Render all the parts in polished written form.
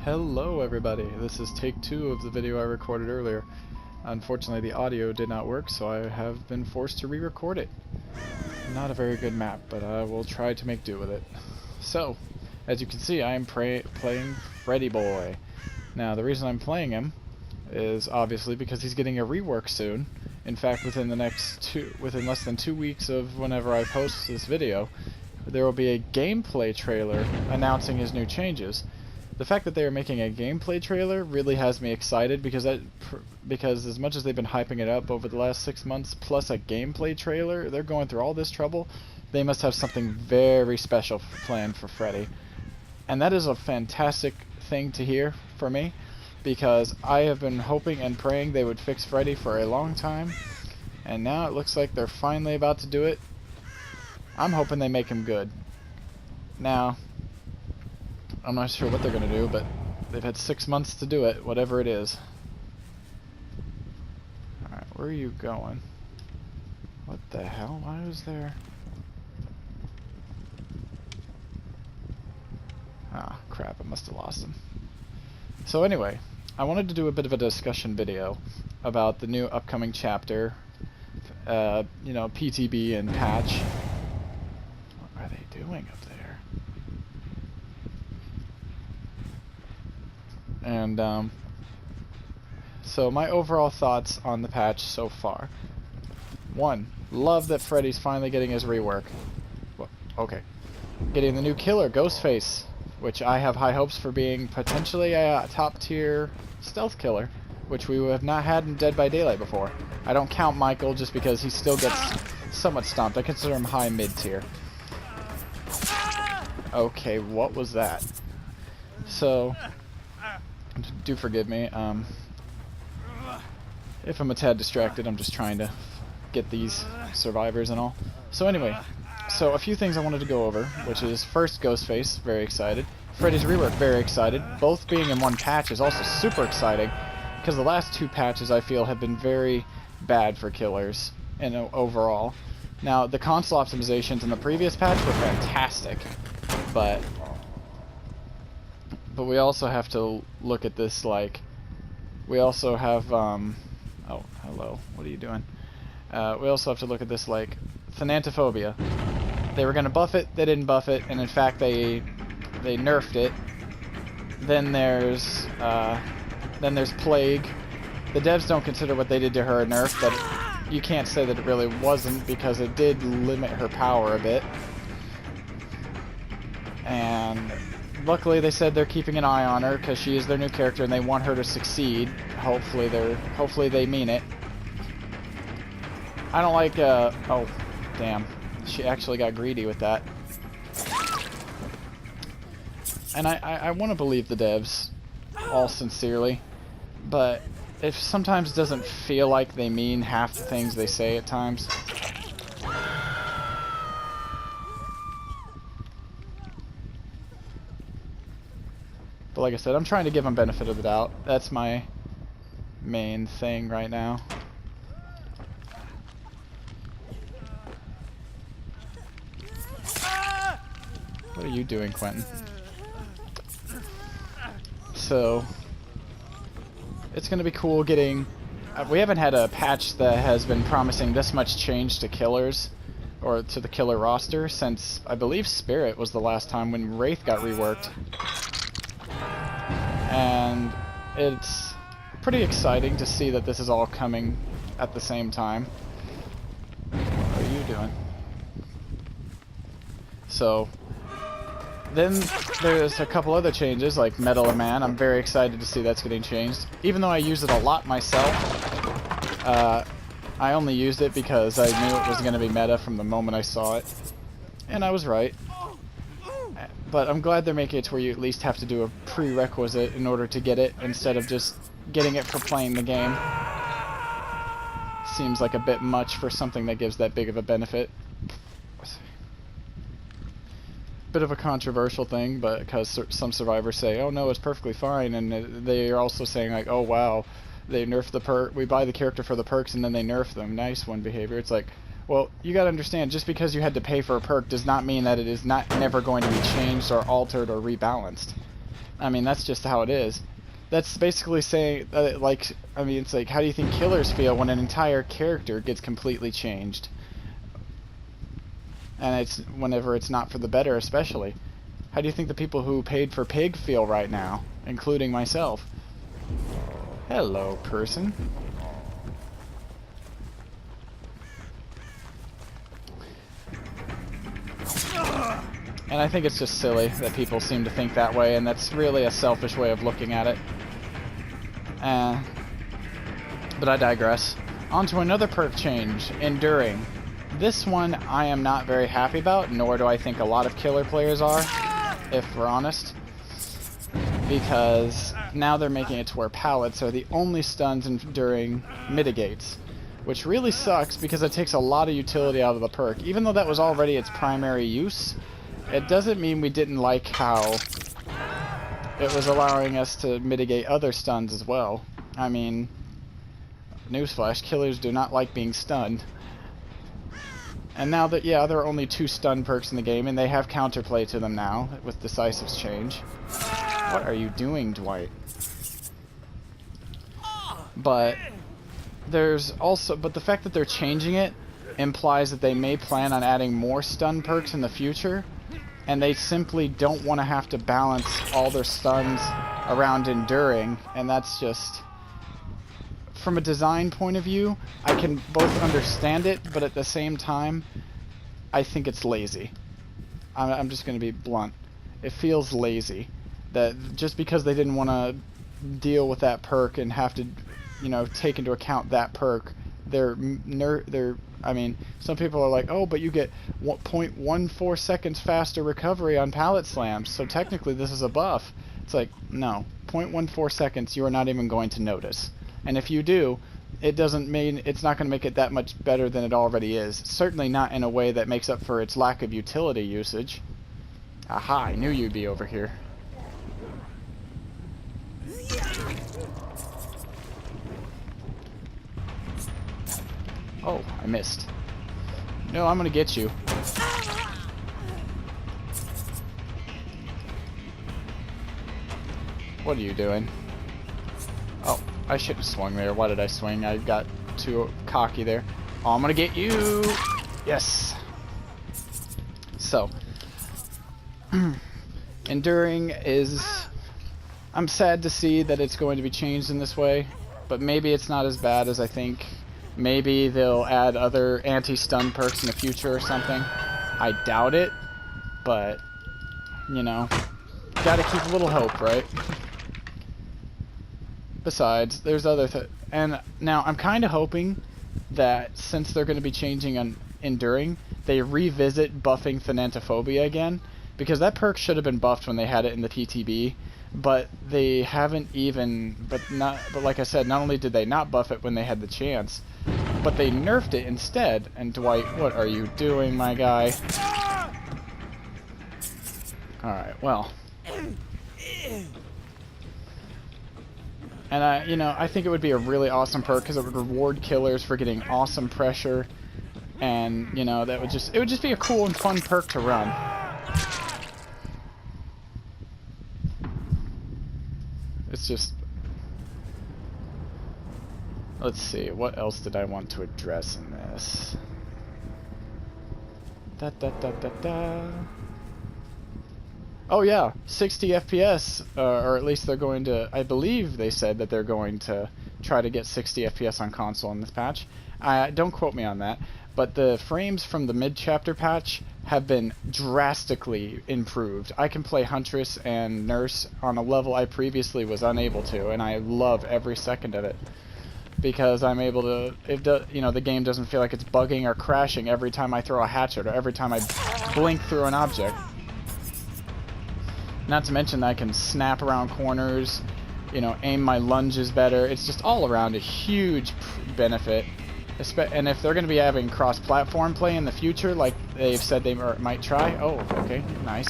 Hello everybody, this is take 2 of the video I recorded earlier. Unfortunately the audio did not work, so I have been forced to re-record it. Not a very good map, but I will try to make do with it. So, as you can see, I am playing Freddy Boy. Now the reason I'm playing him is obviously because he's getting a rework soon. In fact, within less than 2 weeks of whenever I post this video, there will be a gameplay trailer announcing his new changes. The fact that they are making a gameplay trailer really has me excited because as much as they've been hyping it up over the last 6 months, plus a gameplay trailer, they're going through all this trouble. They must have something very special planned for Freddy. And that is a fantastic thing to hear for me, because I have been hoping and praying they would fix Freddy for a long time, and now it looks like they're finally about to do it. I'm hoping they make him good. Now, I'm not sure what they're going to do, but they've had 6 months to do it, whatever it is. Alright, where are you going? What the hell? Why was there... Ah, crap, I must have lost him. So anyway, I wanted to do a bit of a discussion video about the new upcoming chapter, you know, PTB and patch. What are they doing up there? And, so my overall thoughts on the patch so far. 1, love that Freddy's finally getting his rework. Well, okay. Getting the new killer, Ghostface, which I have high hopes for being potentially a top-tier stealth killer, which we have not had in Dead by Daylight before. I don't count Michael just because he still gets somewhat stomped. I consider him high mid-tier. Okay, what was that? So... do forgive me, if I'm a tad distracted. I'm just trying to get these survivors and all. So anyway, so a few things I wanted to go over, which is first Ghostface, very excited. Freddy's rework, very excited. Both being in one patch is also super exciting, because the last 2 patches I feel have been very bad for killers and overall. Now the console optimizations in the previous patch were fantastic, but we also have to look at this like, we also have, oh, hello, what are you doing? We also have to look at this like Thanatophobia. They were going to buff it, they didn't buff it, and in fact they nerfed it. Then there's Plague. The devs don't consider what they did to her a nerf, but you can't say that it really wasn't, because it did limit her power a bit. And luckily they said they're keeping an eye on her because she is their new character and they want her to succeed. Hopefully they mean it. I don't like oh damn, she actually got greedy with that. And I want to believe the devs all sincerely, but it sometimes doesn't feel like they mean half the things they say at times. But like I said, I'm trying to give them benefit of the doubt. That's my main thing right now. What are you doing, Quentin? So, it's going to be cool getting... we haven't had a patch that has been promising this much change to killers, or to the killer roster, since I believe Spirit was the last time when Wraith got reworked. And it's pretty exciting to see that this is all coming at the same time. What are you doing? So, then there's a couple other changes, like Metal Man. I'm very excited to see that's getting changed. Even though I use it a lot myself, I only used it because I knew it was going to be meta from the moment I saw it. And I was right. But I'm glad they're making it to where you at least have to do a prerequisite in order to get it, instead of just getting it for playing the game. Seems like a bit much for something that gives that big of a benefit. Bit of a controversial thing, but because some survivors say, oh no, it's perfectly fine, and they are also saying like, oh wow, they nerfed the perk, we buy the character for the perks and then they nerf them. Nice one behavior. It's like, well, you gotta understand, just because you had to pay for a perk does not mean that it is never going to be changed or altered or rebalanced. I mean, that's just how it is. That's basically saying, like, I mean, it's like, how do you think killers feel when an entire character gets completely changed? And it's whenever it's not for the better, especially. How do you think the people who paid for Pig feel right now, including myself? Hello, person. And I think it's just silly that people seem to think that way, and that's really a selfish way of looking at it. But I digress. On to another perk change, Enduring. This one I am not very happy about, nor do I think a lot of killer players are, if we're honest. Because now they're making it to where pallets are the only stuns Enduring mitigates. Which really sucks because it takes a lot of utility out of the perk. Even though that was already its primary use, it doesn't mean we didn't like how it was allowing us to mitigate other stuns as well. I mean, newsflash, killers do not like being stunned. And now that, yeah, there are only 2 stun perks in the game, and they have counterplay to them now, with Decisive's change. What are you doing, Dwight? But there's also, but the fact that they're changing it implies that they may plan on adding more stun perks in the future, and they simply don't want to have to balance all their stuns around Enduring, and that's just, from a design point of view, I can both understand it, but at the same time, I think it's lazy. I'm just going to be blunt. It feels lazy that just because they didn't want to deal with that perk and have to, you know, take into account that perk, I mean, some people are like, oh, but you get 0.14 seconds faster recovery on pallet slams, so technically this is a buff. It's like, no, 0.14 seconds you are not even going to notice. And if you do, it doesn't mean, it's not going to make it that much better than it already is. Certainly not in a way that makes up for its lack of utility usage. Aha, I knew you'd be over here. Oh, I missed. No, I'm gonna get you. What are you doing? Oh, I should have swung there. Why did I swing? I got too cocky there. Oh, I'm gonna get you! Yes! So, Enduring is... I'm sad to see that it's going to be changed in this way, but maybe it's not as bad as I think. Maybe they'll add other anti-stun perks in the future or something. I doubt it, but, you know, gotta keep a little hope, right? Besides, there's other and now I'm kind of hoping that since they're going to be changing on Enduring, they revisit buffing Thanatophobia again, because that perk should have been buffed when they had it in the TTB, but they haven't even, but like I said, not only did they not buff it when they had the chance, but they nerfed it instead. And Dwight, what are you doing, my guy? Alright, well. And you know, I think it would be a really awesome perk because it would reward killers for getting awesome pressure, and you know, it would just be a cool and fun perk to run. It's just, let's see, what else did I want to address in this? Oh yeah, 60 FPS, or at least they're going to, I believe they said that they're going to try to get 60 FPS on console in this patch. Don't quote me on that, but the frames from the mid-chapter patch have been drastically improved. I can play Huntress and Nurse on a level I previously was unable to, and I love every second of it. Because I'm able to, you know, the game doesn't feel like it's bugging or crashing every time I throw a hatchet or every time I blink through an object. Not to mention that I can snap around corners, you know, aim my lunges better. It's just all around a huge benefit. And if they're going to be having cross-platform play in the future, like they've said they might try, oh, okay, nice,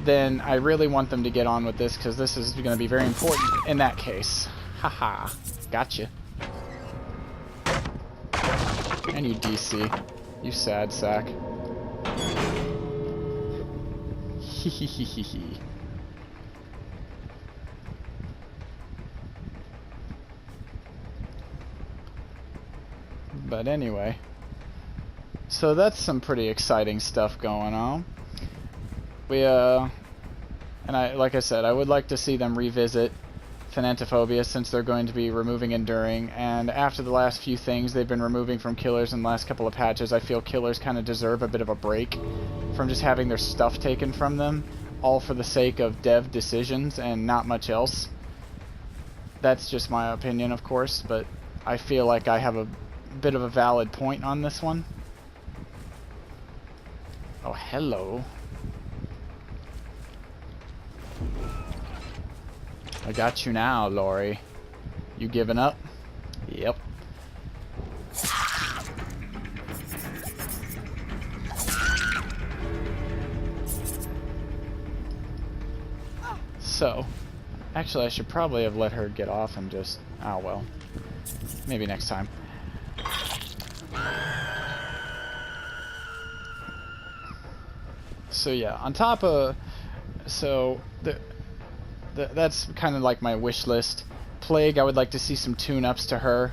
then I really want them to get on with this, because this is going to be very important in that case. Haha, gotcha. And you DC, you sad sack. But anyway, so that's some pretty exciting stuff going on. And like I said, I would like to see them revisit Thanatophobia, since they're going to be removing Enduring, and after the last few things they've been removing from Killers in the last couple of patches, I feel Killers kind of deserve a bit of a break from just having their stuff taken from them, all for the sake of dev decisions and not much else. That's just my opinion, of course, but I feel like I have a bit of a valid point on this one. Oh, hello. I got you now, Lori. You giving up? Yep. So, actually I should probably have let her get off and just... oh well. Maybe next time. So yeah, on top of... so, that's kind of like my wish list. Plague, I would like to see some tune-ups to her.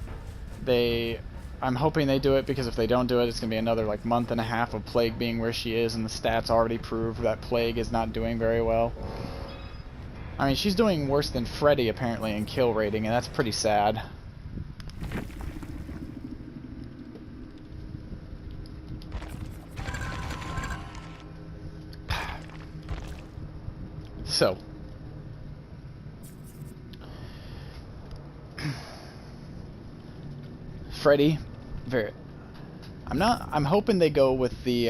I'm hoping they do it, because if they don't do it, it's going to be another like month and a half of Plague being where she is, and the stats already prove that Plague is not doing very well. I mean, she's doing worse than Freddy apparently in kill rating, and that's pretty sad. So, Freddy, I'm hoping they go with the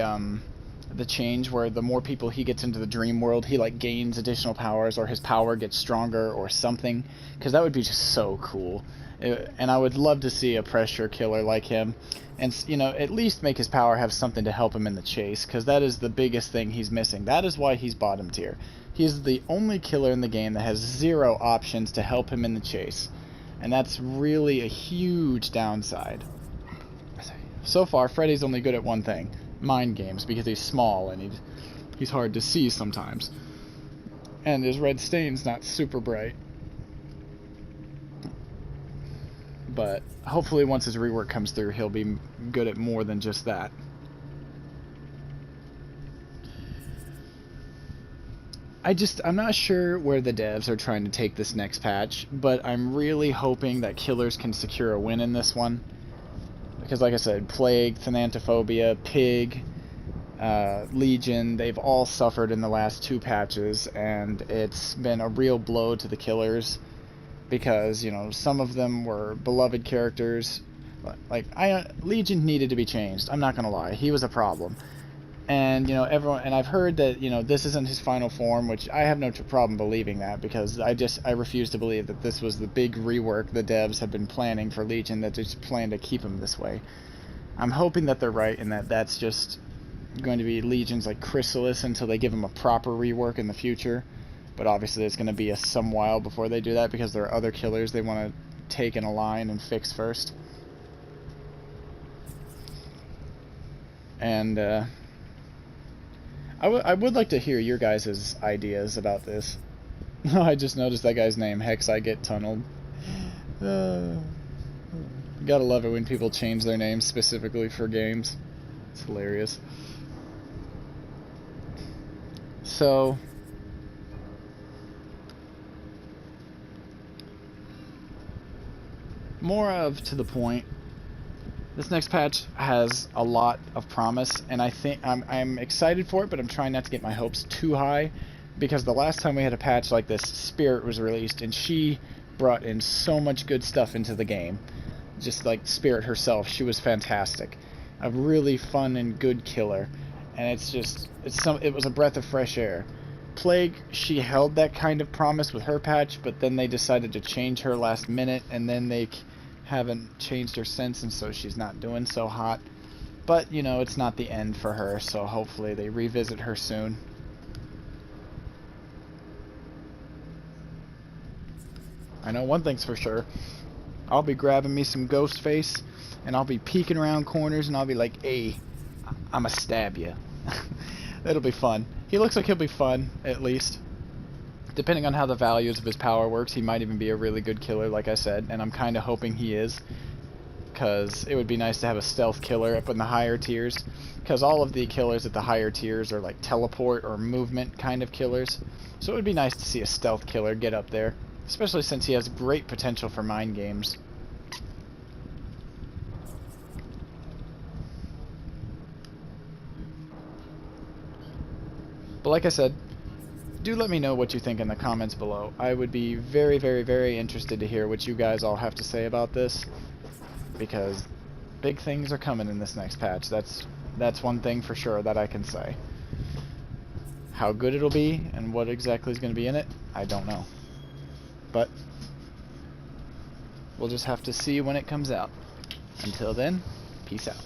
change where the more people he gets into the dream world, he like gains additional powers, or his power gets stronger or something, because that would be just so cool. And I would love to see a pressure killer like him, and you know, at least make his power have something to help him in the chase, because that is the biggest thing he's missing. That is why he's bottom tier. He's the only killer in the game that has 0 options to help him in the chase. And that's really a huge downside. So far, Freddy's only good at one thing. Mind games, because he's small and he's hard to see sometimes. And his red stain's not super bright. But hopefully once his rework comes through, he'll be good at more than just that. I'm not sure where the devs are trying to take this next patch, but I'm really hoping that Killers can secure a win in this one. Because like I said, Plague, Thanatophobia, Pig, Legion, they've all suffered in the last 2 patches, and it's been a real blow to the Killers. Because, you know, some of them were beloved characters. Like, Legion needed to be changed, I'm not gonna lie, he was a problem. And, you know, and I've heard that, you know, this isn't his final form, which I have no problem believing that, because I refuse to believe that this was the big rework the devs have been planning for Legion, that they just plan to keep him this way. I'm hoping that they're right, and that that's just going to be Legion's like chrysalis until they give him a proper rework in the future. But obviously it's going to be some while before they do that, because there are other killers they want to take in a line and fix first. And, I would like to hear your guys' ideas about this. I just noticed that guy's name, Hex I Get Tunneled. Gotta love it when people change their names specifically for games. It's hilarious. So, to the point, this next patch has a lot of promise, and I think I'm excited for it, but I'm trying not to get my hopes too high, because the last time we had a patch like this, Spirit was released, and she brought in so much good stuff into the game. Just like Spirit herself, she was fantastic. A really fun and good killer, and it was a breath of fresh air. Plague, she held that kind of promise with her patch, but then they decided to change her last minute, and then they haven't changed her since, and so she's not doing so hot. But, you know, it's not the end for her, so hopefully they revisit her soon. I know one thing's for sure. I'll be grabbing me some Ghostface, and I'll be peeking around corners, and I'll be like, hey, I'ma stab you. It'll be fun. He looks like he'll be fun, at least. Depending on how the values of his power works, he might even be a really good killer, like I said, and I'm kind of hoping he is. because it would be nice to have a stealth killer up in the higher tiers, because all of the killers at the higher tiers are like teleport or movement kind of killers. So it would be nice to see a stealth killer get up there, especially since he has great potential for mind games. But like I said, do let me know what you think in the comments below. I would be very, very, very interested to hear what you guys all have to say about this, because big things are coming in this next patch. That's one thing for sure that I can say. How good it'll be and what exactly is going to be in it, I don't know. But we'll just have to see when it comes out. Until then, peace out.